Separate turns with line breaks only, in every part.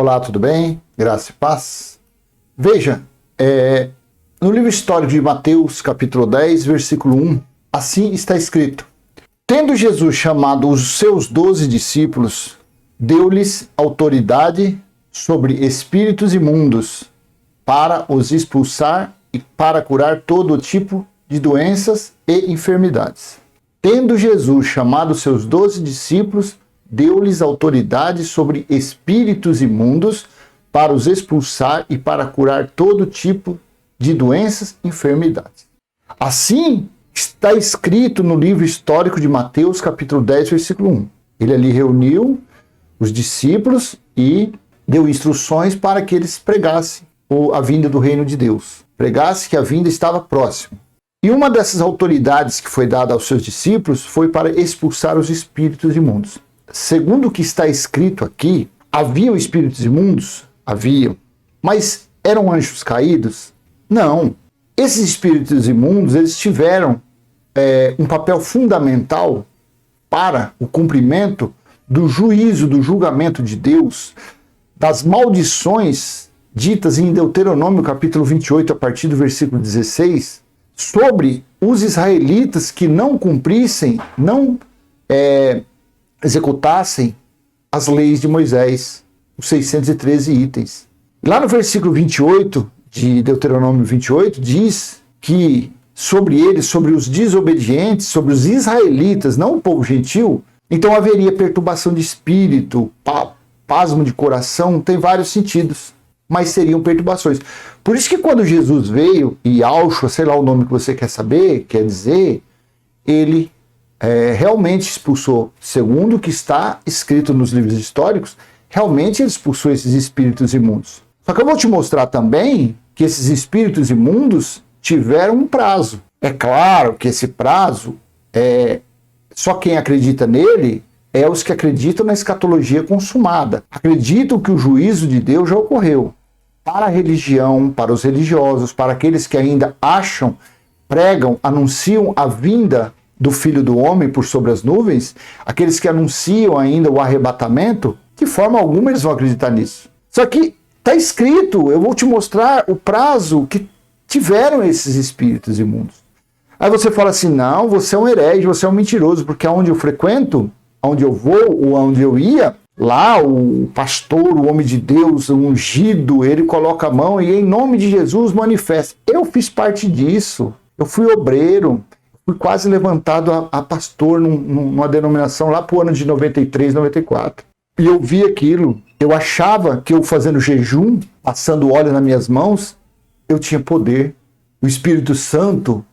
Olá, tudo bem? Graça e paz. Veja, no livro histórico de Mateus, capítulo 10, versículo 1, assim está escrito: Tendo Jesus chamado os seus 12 discípulos, deu-lhes autoridade sobre espíritos imundos, para os expulsar e para curar todo tipo de doenças e enfermidades. Tendo Jesus chamado os seus 12 discípulos, deu-lhes autoridade sobre espíritos imundos para os expulsar e para curar todo tipo de doenças e enfermidades. Assim está escrito no livro histórico de Mateus, capítulo 10, versículo 1. Ele ali reuniu os discípulos e deu instruções para que eles pregassem a vinda do reino de Deus. Pregasse que a vinda estava próxima. E uma dessas autoridades que foi dada aos seus discípulos foi para expulsar os espíritos imundos. Segundo o que está escrito aqui, haviam espíritos imundos? Haviam. Mas eram anjos caídos? Não. Esses espíritos imundos, eles tiveram um papel fundamental para o cumprimento do juízo, do julgamento de Deus, das maldições ditas em Deuteronômio capítulo 28, a partir do versículo 16, sobre os israelitas que não cumprissem, não executassem as leis de Moisés, os 613 itens. Lá no versículo 28 de Deuteronômio 28, diz que sobre eles, sobre os desobedientes, sobre os israelitas, não o povo gentil, então haveria perturbação de espírito, pasmo de coração, tem vários sentidos, mas seriam perturbações. Por isso que quando Jesus veio, e Yahshua, sei lá o nome que você quer saber, quer dizer, ele realmente expulsou, segundo o que está escrito nos livros históricos, realmente ele expulsou esses espíritos imundos. Só que eu vou te mostrar também que esses espíritos imundos tiveram um prazo. É claro que esse prazo, só quem acredita nele é os que acreditam na escatologia consumada. Acreditam que o juízo de Deus já ocorreu. Para a religião, para os religiosos, para aqueles que ainda acham, pregam, anunciam a vinda do Filho do Homem por sobre as nuvens, aqueles que anunciam ainda o arrebatamento, de forma alguma eles vão acreditar nisso. Só que está escrito, eu vou te mostrar o prazo que tiveram esses espíritos imundos. Aí você fala assim, não, você é um herege, você é um mentiroso, porque aonde eu frequento, aonde eu vou, ou aonde eu ia, lá o pastor, o homem de Deus, o ungido, ele coloca a mão e em nome de Jesus manifesta. Eu fiz parte disso, eu fui obreiro, fui quase levantado a pastor numa denominação lá para o ano de 93, 94. E eu vi aquilo, eu achava que eu fazendo jejum, passando óleo nas minhas mãos, eu tinha poder. O Espírito Santo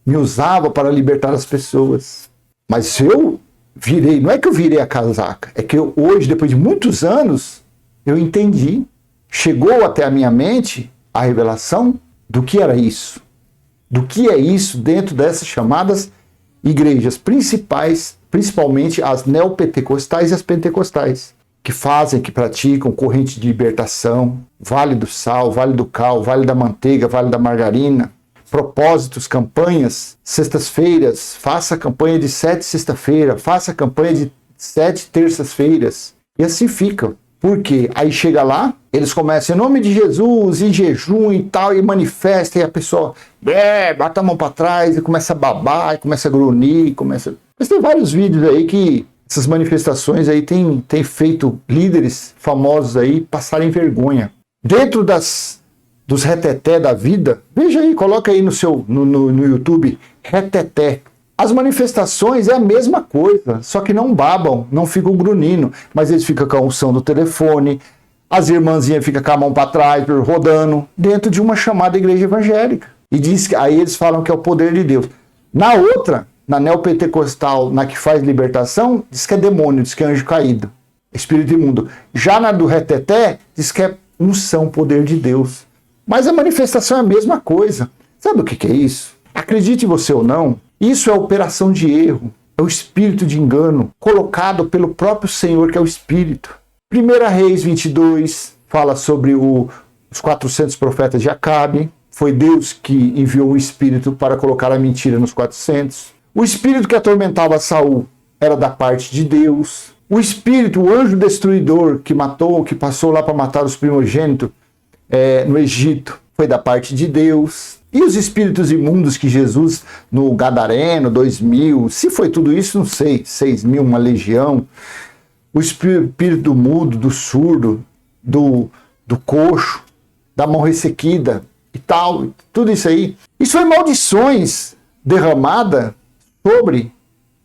me usava para libertar as pessoas. Mas eu virei, não é que eu virei a casaca, é que eu, hoje, depois de muitos anos, eu entendi. Chegou até a minha mente a revelação do que era isso. Do que é isso dentro dessas chamadas igrejas principais, principalmente as neopentecostais e as pentecostais, que fazem, que praticam corrente de libertação, Vale do Sal, Vale do Cal, Vale da Manteiga, Vale da Margarina, propósitos, campanhas, sextas-feiras, faça a campanha de 7 sexta-feira, faça a campanha de 7 terças-feiras, e assim fica. Por quê? Aí chega lá, eles começam em nome de Jesus, em jejum e tal, e manifesta, e a pessoa bate a mão para trás, e começa a babar, e começa a grunir, começa... Mas tem vários vídeos aí que essas manifestações aí tem feito líderes famosos aí passarem vergonha. Dentro dos reteté da vida, veja aí, coloca aí no YouTube, reteté. As manifestações é a mesma coisa, só que não babam, não ficam grunindo, mas eles ficam com a unção do telefone, as irmãzinhas ficam com a mão para trás, rodando, dentro de uma chamada igreja evangélica. E diz que aí eles falam que é o poder de Deus. Na outra, na neopentecostal, na que faz libertação, diz que é demônio, diz que é anjo caído, espírito imundo. Já na do reteté, diz que é unção, poder de Deus. Mas a manifestação é a mesma coisa. Sabe o que é isso? Acredite você ou não, isso é operação de erro, é o espírito de engano colocado pelo próprio Senhor, que é o Espírito. 1 Reis 22 fala sobre os 400 profetas de Acabe. Foi Deus que enviou o espírito para colocar a mentira nos 400. O espírito que atormentava Saul era da parte de Deus. O espírito, o anjo destruidor que matou, que passou lá para matar os primogênitos no Egito, foi da parte de Deus. E os espíritos imundos que Jesus, no Gadareno, 2000, se foi tudo isso, não sei, 6.000, uma legião. O espírito do mudo, do surdo, do coxo, da mão ressequida e tal, tudo isso aí. Isso foi maldições derramadas sobre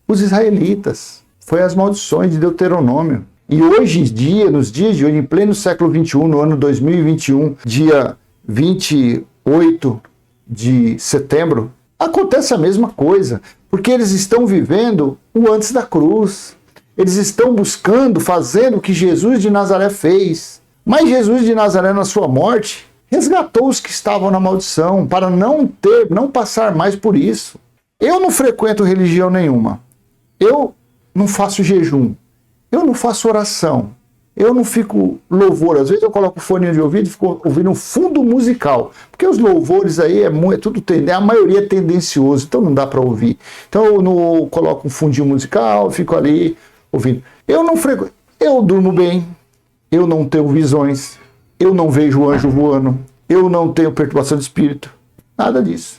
os israelitas. Foi as maldições de Deuteronômio. E hoje em dia, nos dias de hoje, em pleno século XXI, no ano 2021, dia 28 de setembro, acontece a mesma coisa, porque eles estão vivendo o antes da cruz. Eles estão buscando, fazendo o que Jesus de Nazaré fez. Mas Jesus de Nazaré, na sua morte, resgatou os que estavam na maldição, para não passar mais por isso. Eu não frequento religião nenhuma. Eu não faço jejum. Eu não faço oração. Eu não fico louvor. Às vezes eu coloco o fone de ouvido e fico ouvindo um fundo musical. Porque os louvores aí é tudo a maioria é tendencioso, então não dá para ouvir. Então eu não coloco um fundinho musical, fico ali ouvindo. Eu durmo bem, eu não tenho visões, eu não vejo anjo voando, eu não tenho perturbação de espírito, nada disso.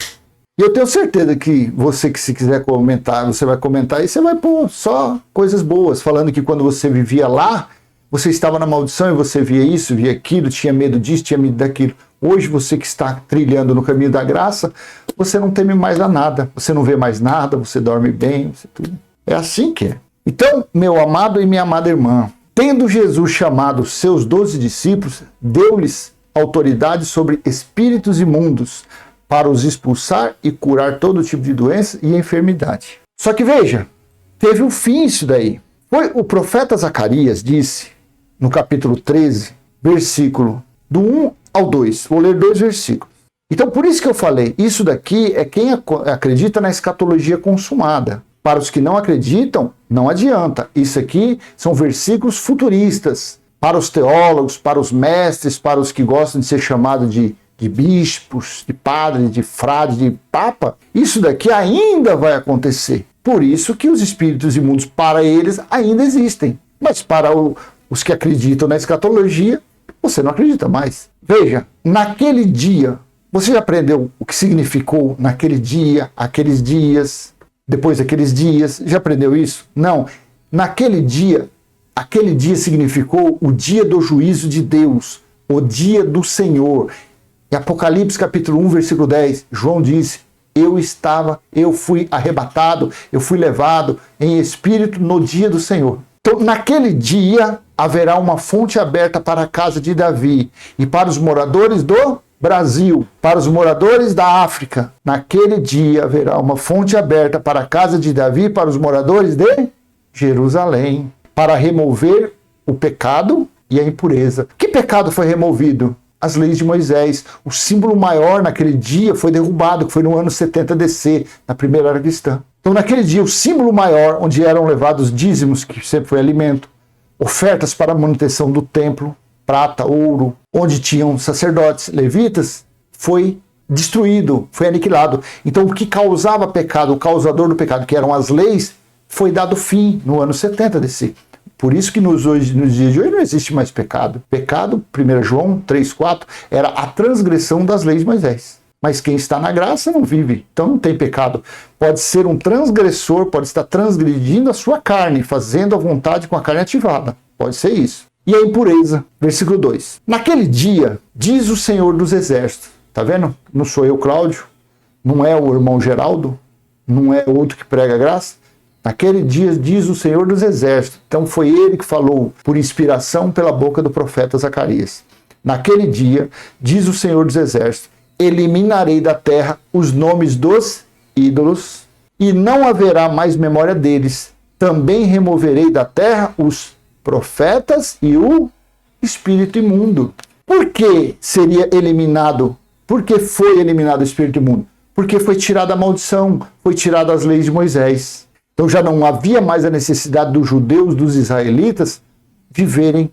E eu tenho certeza que você, que se quiser comentar, você vai comentar e você vai pôr só coisas boas, falando que quando você vivia lá, você estava na maldição e você via isso, via aquilo, tinha medo disso, tinha medo daquilo. Hoje você que está trilhando no caminho da graça, você não teme mais a nada, você não vê mais nada, você dorme bem, você tudo. É assim que é. Então, meu amado e minha amada irmã, tendo Jesus chamado seus 12 discípulos, deu-lhes autoridade sobre espíritos imundos, para os expulsar e curar todo tipo de doença e enfermidade. Só que veja, teve um fim isso daí. O profeta Zacarias disse, no capítulo 13, versículo do 1 ao 2. Vou ler 2 versículos. Então, por isso que eu falei, isso daqui é quem acredita na escatologia consumada. Para os que não acreditam, não adianta. Isso aqui são versículos futuristas. Para os teólogos, para os mestres, para os que gostam de ser chamados de bispos, de padres, de frades, de papa, isso daqui ainda vai acontecer. Por isso que os espíritos imundos, para eles, ainda existem. Mas para os que acreditam na escatologia, você não acredita mais. Veja, naquele dia, você já aprendeu o que significou naquele dia, aqueles dias, depois daqueles dias? Já aprendeu isso? Não. Aquele dia significou o dia do juízo de Deus, o dia do Senhor. Em Apocalipse capítulo 1, versículo 10, João disse, eu fui arrebatado, eu fui levado em espírito no dia do Senhor. Então, naquele dia, haverá uma fonte aberta para a casa de Davi e para os moradores do Brasil, para os moradores da África. Naquele dia, haverá uma fonte aberta para a casa de Davi e para os moradores de Jerusalém, para remover o pecado e a impureza. Que pecado foi removido? As leis de Moisés. O símbolo maior naquele dia foi derrubado, que foi no ano 70 DC, na primeira era cristã. Então, naquele dia, o símbolo maior, onde eram levados dízimos, que sempre foi alimento, ofertas para a manutenção do templo, prata, ouro, onde tinham sacerdotes, levitas, foi destruído, foi aniquilado. Então, o que causava pecado, o causador do pecado, que eram as leis, foi dado fim no ano 70 DC. Por isso que nos dias de hoje não existe mais pecado. Pecado, 1 João 3,4, era a transgressão das leis de Moisés. Mas quem está na graça não vive, então não tem pecado. Pode ser um transgressor, pode estar transgredindo a sua carne, fazendo a vontade com a carne ativada. Pode ser isso. E a impureza, versículo 2. Naquele dia, diz o Senhor dos Exércitos. Tá vendo? Não sou eu, Cláudio, não é o irmão Geraldo, não é outro que prega a graça. Naquele dia, diz o Senhor dos Exércitos. Então foi ele que falou, por inspiração pela boca do profeta Zacarias. Naquele dia, diz o Senhor dos Exércitos, eliminarei da terra os nomes dos ídolos e não haverá mais memória deles. Também removerei da terra os profetas e o espírito imundo. Por que seria eliminado? Por que foi eliminado o espírito imundo? Porque foi tirada a maldição, foi tirada as leis de Moisés. Então já não havia mais a necessidade dos judeus, dos israelitas, viverem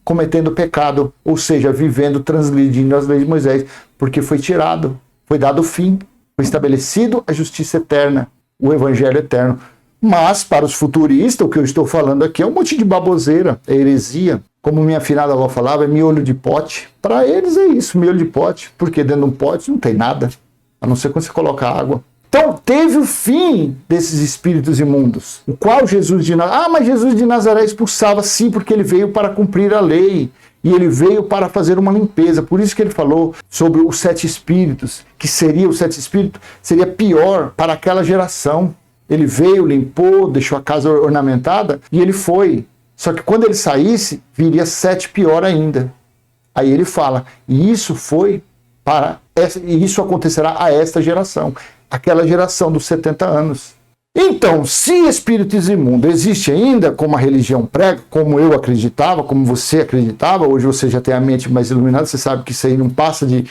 cometendo pecado, ou seja, vivendo, transgredindo as leis de Moisés, porque foi tirado, foi dado fim, foi estabelecido a justiça eterna, o evangelho eterno. Mas, para os futuristas, o que eu estou falando aqui é um monte de baboseira, é heresia. Como minha afinada avó falava, é miolho de pote. Para eles é isso, miolho de pote, porque dentro de um pote não tem nada, a não ser quando você coloca água. Então, teve o fim desses espíritos imundos, o qual Jesus de Nazaré... mas Jesus de Nazaré expulsava sim, porque ele veio para cumprir a lei. E ele veio para fazer uma limpeza. Por isso que ele falou sobre os 7 espíritos, que seria os 7 espíritos, seria pior para aquela geração. Ele veio, limpou, deixou a casa ornamentada e ele foi. Só que quando ele saísse, viria 7 pior ainda. Aí ele fala, e isso acontecerá a esta geração, aquela geração dos 70 anos. Então, se espíritos imundos existe ainda, como a religião prega, como eu acreditava, como você acreditava, hoje você já tem a mente mais iluminada, você sabe que isso aí não passa de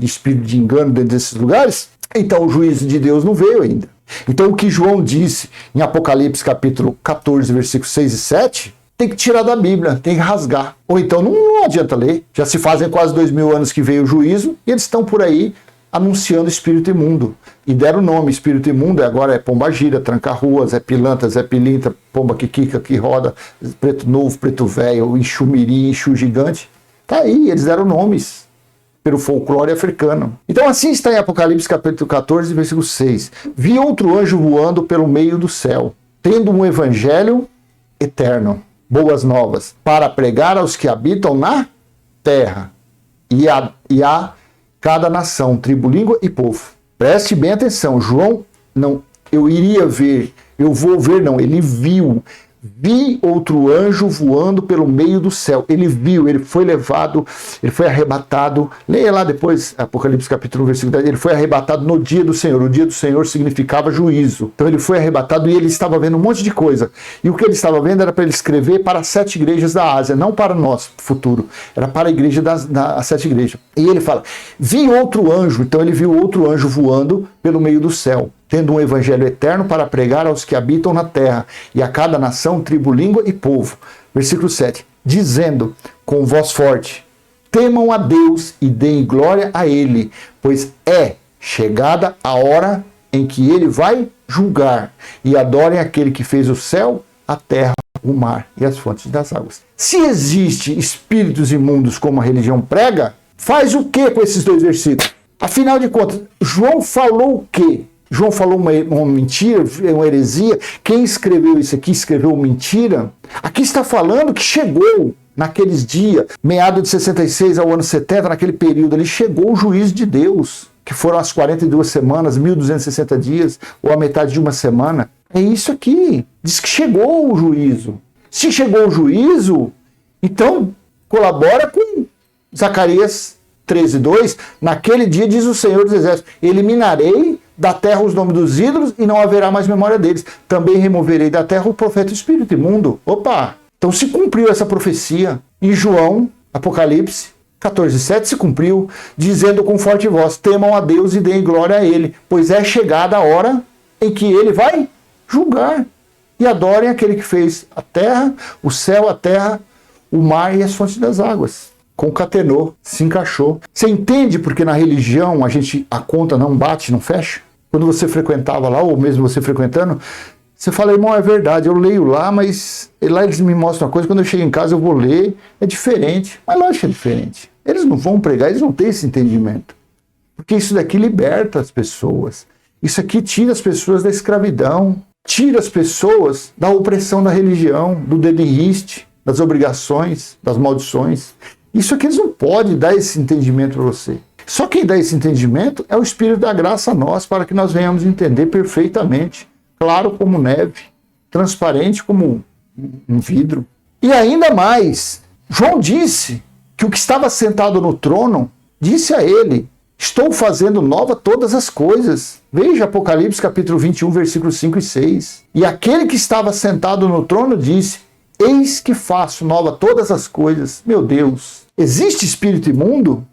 espírito de engano dentro desses lugares, então o juízo de Deus não veio ainda. Então o que João disse em Apocalipse capítulo 14, versículos 6 e 7, tem que tirar da Bíblia, tem que rasgar. Ou então não adianta ler, já se fazem quase 2000 anos que veio o juízo, e eles estão por aí anunciando espírito imundo. E deram o nome espírito imundo, agora é pombagira, tranca-ruas, é pilantra, Zé Pilintra, pomba que quica, que roda, preto novo, preto velho, enxu mirim, enxu gigante. Tá aí, eles deram nomes pelo folclore africano. Então assim está em Apocalipse capítulo 14, versículo 6. Vi outro anjo voando pelo meio do céu, tendo um evangelho eterno, boas novas, para pregar aos que habitam na terra e a cada nação, tribo, língua e povo. Preste bem atenção, João, não, ele viu. Vi outro anjo voando pelo meio do céu. Ele viu, ele foi levado, ele foi arrebatado. Leia lá depois, Apocalipse capítulo 1, versículo 10. Ele foi arrebatado no dia do Senhor. O dia do Senhor significava juízo. Então ele foi arrebatado e ele estava vendo um monte de coisa. E o que ele estava vendo era para ele escrever para as 7 igrejas da Ásia, não para nós, futuro. Era para a igreja das 7 igrejas. E ele fala, vi outro anjo. Então ele viu outro anjo voando pelo meio do céu, tendo um evangelho eterno para pregar aos que habitam na terra, e a cada nação, tribo, língua e povo. Versículo 7. Dizendo com voz forte, temam a Deus e deem glória a Ele, pois é chegada a hora em que Ele vai julgar, e adorem aquele que fez o céu, a terra, o mar e as fontes das águas. Se existe espíritos imundos como a religião prega, faz o que com esses 2 versículos? Afinal de contas, João falou o quê? João falou uma mentira, uma heresia. Quem escreveu isso aqui escreveu mentira. Aqui está falando que chegou naqueles dias, meado de 66 ao ano 70, naquele período ali, chegou o juízo de Deus, que foram as 42 semanas, 1260 dias, ou a metade de uma semana. É isso aqui. Diz que chegou o juízo. Se chegou o juízo, então colabora com Zacarias 13:2. Naquele dia, diz o Senhor dos Exércitos, eliminarei da terra os nomes dos ídolos e não haverá mais memória deles. Também removerei da terra o profeta espírito imundo. Opa! Então se cumpriu essa profecia. Em João, Apocalipse 14:7 se cumpriu, dizendo com forte voz, temam a Deus e deem glória a Ele, pois é chegada a hora em que Ele vai julgar. E adorem aquele que fez a terra, o céu, a terra, o mar e as fontes das águas. Concatenou, se encaixou. Você entende porque na religião a conta não bate, não fecha? Quando você frequentava lá, ou mesmo você frequentando, você fala, irmão, é verdade, eu leio lá, mas lá eles me mostram uma coisa, quando eu chego em casa eu vou ler, é diferente. Mas lógico que é diferente. Eles não vão pregar, eles não têm esse entendimento. Porque isso daqui liberta as pessoas. Isso aqui tira as pessoas da escravidão, tira as pessoas da opressão da religião, do dedo em riste, das obrigações, das maldições. Isso aqui eles não podem dar esse entendimento para você. Só quem dá esse entendimento é o Espírito da Graça a nós, para que nós venhamos entender perfeitamente, claro como neve, transparente como um vidro. E ainda mais, João disse que o que estava sentado no trono disse a ele, estou fazendo nova todas as coisas. Veja Apocalipse capítulo 21, versículos 5 e 6. E aquele que estava sentado no trono disse, eis que faço nova todas as coisas. Meu Deus, existe espírito imundo?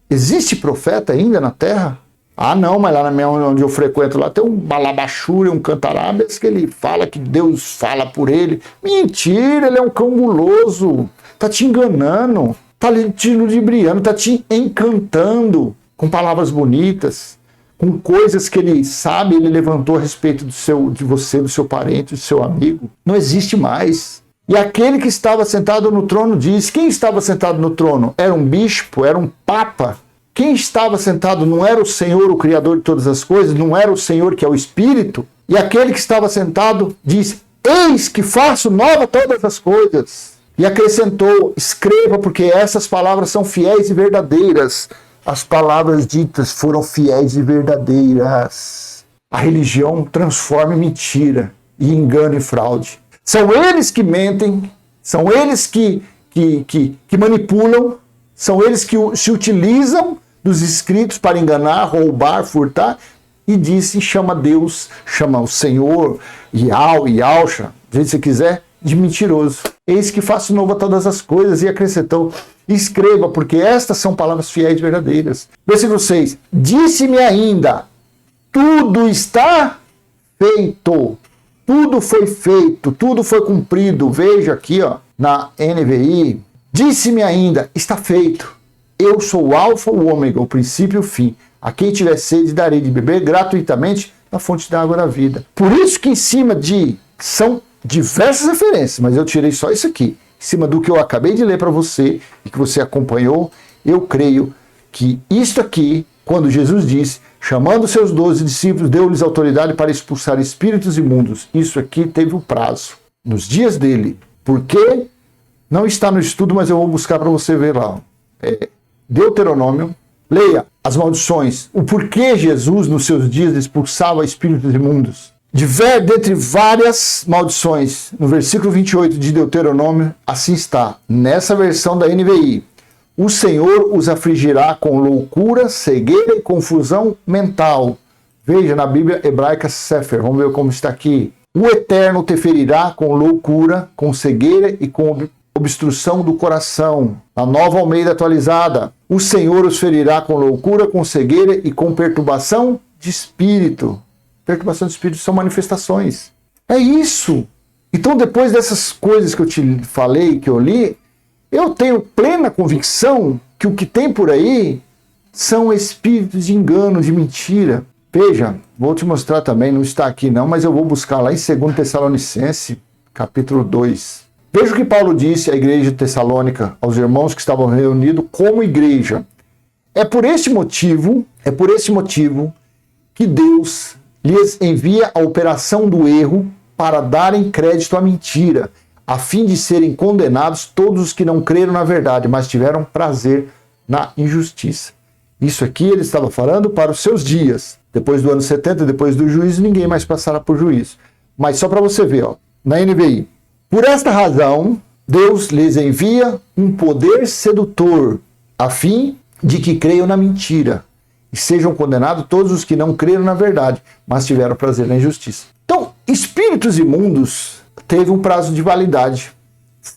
Existe profeta ainda na terra? Ah não, mas lá na minha onde eu frequento lá tem um balabachura, um cantarabes que ele fala que Deus fala por ele. Mentira, ele é um cão guloso. Tá te enganando, tá te ludibriando, tá te encantando com palavras bonitas, com coisas que ele sabe, ele levantou a respeito de você, do seu parente, do seu amigo. Não existe mais. E aquele que estava sentado no trono diz: quem estava sentado no trono? Era um bispo? Era um papa? Quem estava sentado não era o Senhor, o Criador de todas as coisas? Não era o Senhor que é o Espírito? E aquele que estava sentado diz: eis que faço nova todas as coisas. E acrescentou: escreva, porque essas palavras são fiéis e verdadeiras. As palavras ditas foram fiéis e verdadeiras. A religião transforma em mentira, e engano e fraude. São eles que mentem, são eles que manipulam, são eles que se utilizam dos escritos para enganar, roubar, furtar, e disse, chama Deus, chama o Senhor, Yahshua, do jeito que você quiser, de mentiroso. Eis que faço nova todas as coisas, e acrescentou: escreva, porque estas são palavras fiéis e verdadeiras. Versículo 6, disse-me ainda, tudo está feito. Tudo foi feito, tudo foi cumprido. Veja aqui, ó, na NVI, disse-me ainda, está feito. Eu sou o alfa, o ômega, o princípio e o fim. A quem tiver sede, darei de beber gratuitamente da fonte da água da vida. Por isso que em cima são diversas referências, mas eu tirei só isso aqui. Em cima do que eu acabei de ler para você e que você acompanhou, eu creio que isto aqui, quando Jesus disse, chamando seus 12 discípulos, deu-lhes autoridade para expulsar espíritos imundos. Isso aqui teve um prazo, nos dias dele. Por quê? Não está no estudo, mas eu vou buscar para você ver lá. Deuteronômio, leia as maldições. O porquê Jesus, nos seus dias, expulsava espíritos imundos. Dentre várias maldições, no versículo 28 de Deuteronômio, assim está, nessa versão da NVI. O Senhor os afligirá com loucura, cegueira e confusão mental. Veja na Bíblia hebraica Sefer, vamos ver como está aqui. O Eterno te ferirá com loucura, com cegueira e com obstrução do coração. Na Nova Almeida atualizada. O Senhor os ferirá com loucura, com cegueira e com perturbação de espírito. Perturbação de espírito são manifestações. É isso. Então, depois dessas coisas que eu te falei, que eu li, eu tenho plena convicção que o que tem por aí são espíritos de engano, de mentira. Veja, vou te mostrar também, não está aqui não, mas eu vou buscar lá em 2 Tessalonicenses, capítulo 2. Veja o que Paulo disse à igreja de Tessalônica, aos irmãos que estavam reunidos como igreja. É por esse motivo que Deus lhes envia a operação do erro para darem crédito à mentira, a fim de serem condenados todos os que não creram na verdade, mas tiveram prazer na injustiça. Isso aqui ele estava falando para os seus dias. Depois do ano 70, depois do juízo, ninguém mais passará por juízo. Mas só para você ver, ó, na NVI. Por esta razão, Deus lhes envia um poder sedutor, a fim de que creiam na mentira, e sejam condenados todos os que não creram na verdade, mas tiveram prazer na injustiça. Então, espíritos imundos teve um prazo de validade.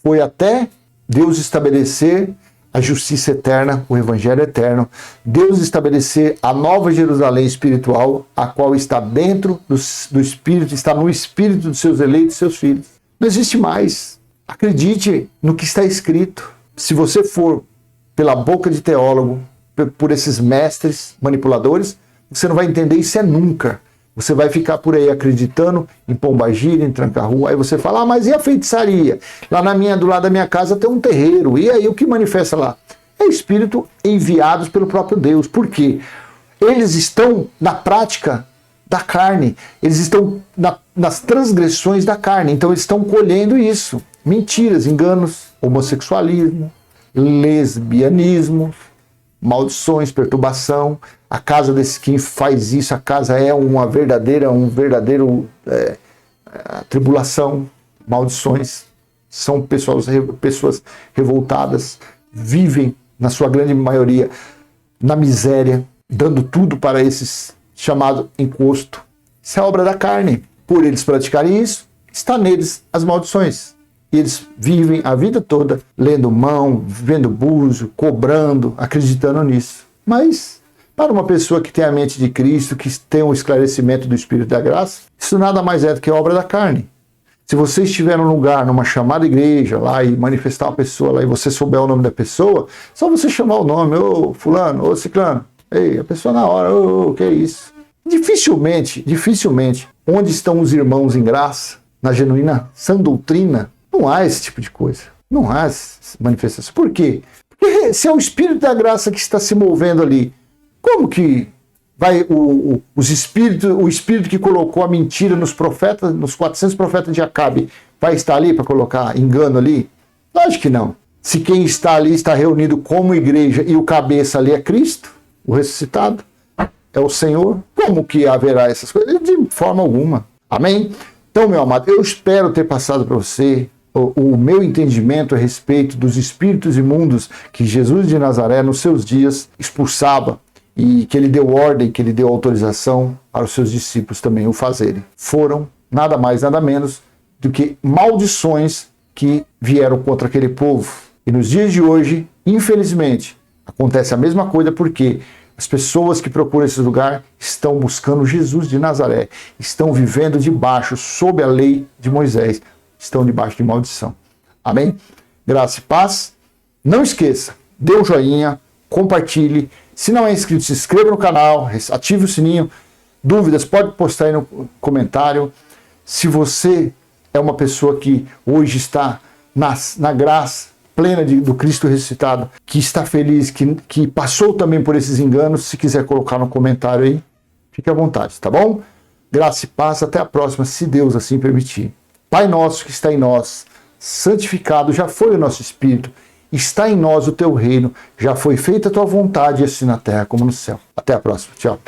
Foi até Deus estabelecer a justiça eterna, o evangelho eterno. Deus estabelecer a nova Jerusalém espiritual, a qual está dentro do Espírito, está no Espírito dos seus eleitos, seus filhos. Não existe mais. Acredite no que está escrito. Se você for pela boca de teólogo, por esses mestres manipuladores, você não vai entender isso nunca. Você vai ficar por aí acreditando em pombagira, em tranca-rua. Aí você fala, mas e a feitiçaria? Lá do lado da minha casa tem um terreiro. E aí o que manifesta lá? É espírito enviados pelo próprio Deus. Por quê? Eles estão na prática da carne. Eles estão nas transgressões da carne. Então eles estão colhendo isso. Mentiras, enganos, homossexualismo, lesbianismo, maldições, perturbação. A casa desse quem faz isso, a casa é um verdadeiro tribulação, maldições. São pessoas revoltadas, vivem, na sua grande maioria, na miséria, dando tudo para esses chamado encosto. Isso é obra da carne. Por eles praticarem isso, está neles as maldições. E eles vivem a vida toda lendo mão, vendo búzio, cobrando, acreditando nisso. Mas, para uma pessoa que tem a mente de Cristo, que tem um esclarecimento do Espírito da Graça, isso nada mais é do que obra da carne. Se você estiver num lugar, numa chamada igreja, lá e manifestar uma pessoa lá, e você souber o nome da pessoa, só você chamar o nome, ô fulano, ô ciclano, ei, a pessoa na hora, ô, que é isso? Dificilmente, onde estão os irmãos em graça, na genuína sã doutrina, não há esse tipo de coisa. Não há essa manifestação. Por quê? Porque se é o Espírito da graça que está se movendo ali, como que vai o Espírito que colocou a mentira nos profetas, nos 400 profetas de Acabe, vai estar ali para colocar engano ali? Lógico que não. Se quem está ali está reunido como igreja e o cabeça ali é Cristo, o ressuscitado, é o Senhor, como que haverá essas coisas? De forma alguma. Amém? Então, meu amado, eu espero ter passado para você o meu entendimento a respeito dos espíritos imundos que Jesus de Nazaré, nos seus dias, expulsava e que ele deu ordem, que ele deu autorização para os seus discípulos também o fazerem. Foram nada mais, nada menos do que maldições que vieram contra aquele povo. E nos dias de hoje, infelizmente, acontece a mesma coisa porque as pessoas que procuram esse lugar estão buscando Jesus de Nazaré, estão vivendo debaixo, sob a lei de Moisés, estão debaixo de maldição. Amém? Graça e paz. Não esqueça, dê um joinha, compartilhe. Se não é inscrito, se inscreva no canal, ative o sininho. Dúvidas, pode postar aí no comentário. Se você é uma pessoa que hoje está na graça plena do Cristo ressuscitado, que está feliz, que passou também por esses enganos, se quiser colocar no comentário aí, fique à vontade, tá bom? Graça e paz, até a próxima, se Deus assim permitir. Pai nosso que está em nós, santificado já foi o nosso Espírito, está em nós o teu reino, já foi feita a tua vontade, assim na terra como no céu. Até a próxima, tchau.